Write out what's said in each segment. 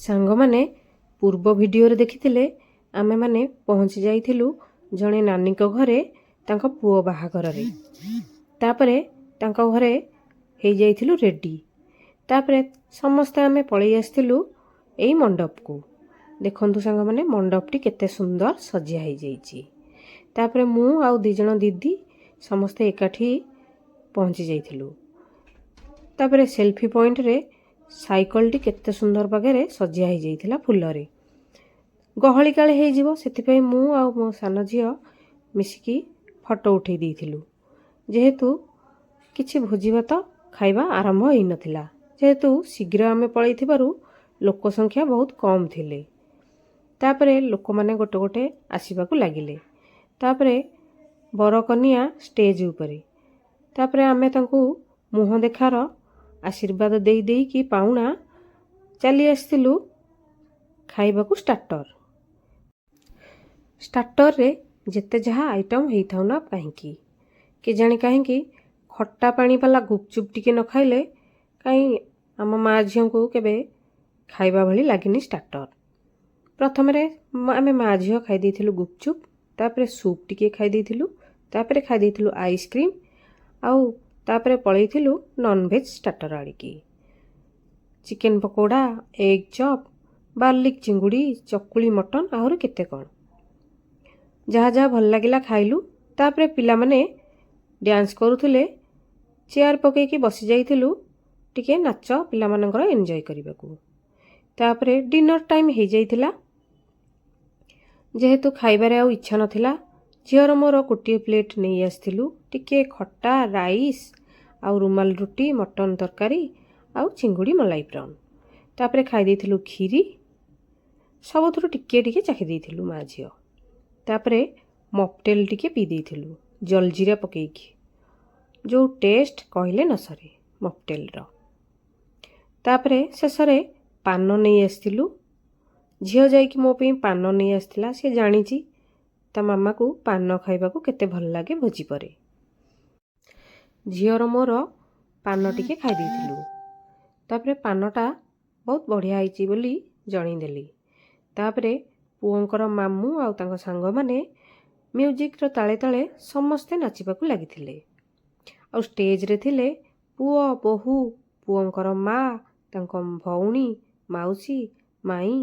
सांगमाने पूर्व भिडियो देखिथिले आमे माने पहुँची जाइथिलु जणे नानीको घरे तांको पुओ बाहाघर रे। तापरे तांको घरे हे जाइथिलु रेडी। तापरे समस्ते आमे पळै आस्थिलु एई मंडप को। देखंतु सांग माने मंडपटी केते सुंदर सजिया हे जाइछि। तापरे मु आउ दी जण दीदी समस्ते एकाठी पहुँची जाइथिलु। तापरे सेल्फी पॉइंट रे साइकल टी केते सुंदर बगेरे सजिया हे जाइथिला फुल रे। गहली काले हे जिवो सेति मु आ मो सान झियो मिसिकी फोटो उठै दैथिलु। जेहेतु किछि भोजीभात खाइबा आरंभ होई नथिला, जेहेतु शीघ्र आमे पळै थिबारु लोक संख्या बहुत कम थिले। तापरे लोक माने गोटे गोटे आसीबाकू लागिले। तापरे बर कन्या स्टेज उपरे। तापरे आमे तांकू मुह देखार आशीर्वाद देई देई कि पाउना चली आस्थिलु खाइबाकू स्टार्टर। स्टार्टर रे जेते जहा आइटम हेई थाउना काहेकि के जानी काहेकि खट्टा पानी वाला गुपचुप टिके न खाइले काई आम माँ झियों को केबे खाइबा भली लागिनी स्टार्टर। प्रथम रे आमे माँ झियो खाइ दैथिलु गुपचुप, तापरे सूप टिके खाइ दैथिलु, तापरे खाइ दैथिलु आइसक्रीम आउ तापरे पळैथिलु नॉन वेज स्टार्टर आड़िकी। Chicken pakora, egg chop, garlic चिंगुड़ी, चकुली मटन आहुर केते कौन जहा जहा भल लागिला खाइलु। तापरे पिला माने डांस करूथुले। चेयर पके की बसी जाइथिलु टिके नाच पिला मानकर एन्जॉय करिबाकू। तापरे डिनर टाइम हे जाइथिला। जेहेतु खाइबारे आउ इच्छा नथिला, झियर मोर गोटे प्लेट नहीं आस्थिलु टिके खट्टा राइस आउ रुमाल रोटी, मटन तरकारी आउ चिंगुड़ी मलाई प्राउन। तापरे खाइ दैथिलु खीरी, सबुथुरु टिके टिके चाखि दैथिलु माँ झियो। तापरे मॉकटेल टिके पी दैथिलु जलजीरा पकेइकी, जो टेस्ट कहले न सरे मॉकटेल रो। तापरे शेषरे पान नहीं आस्थिलु। झियो जाइकी मो पे पान नहीं आस्थिला। से जानिची ता मामा को पान खाइबाकू केते भल लागे भोजी परे। झियोर मोर पान टिके खाइ दैथिलु। तापरे पानटा बहुत बढ़िया आइची बोली जणी देली। तापरे पुओंकर मामू आउ तांको सांग माने म्यूजिक रो ताले ताले समस्ते नाचिबाकू लागिथिले। आउ स्टेज रे थिले पुओ, बोहू, पुओंकर माँ, तांको भौणी, माउसी, माई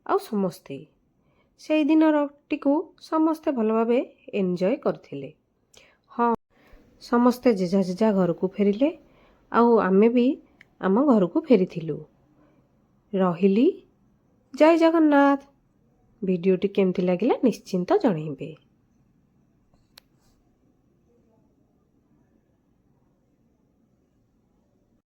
आउ समस्ते सेई दिन टिकू समस्ते भल भाबे एन्जॉय करथिले। हाँ, समस्ते जेजा जेजा घर को फेरिले आउ आमे भी आम घर को फेरिथिलु। रहिली। जय जगन्नाथ। वीडियोटी केमती लागिला निश्चिंत जणाइबे।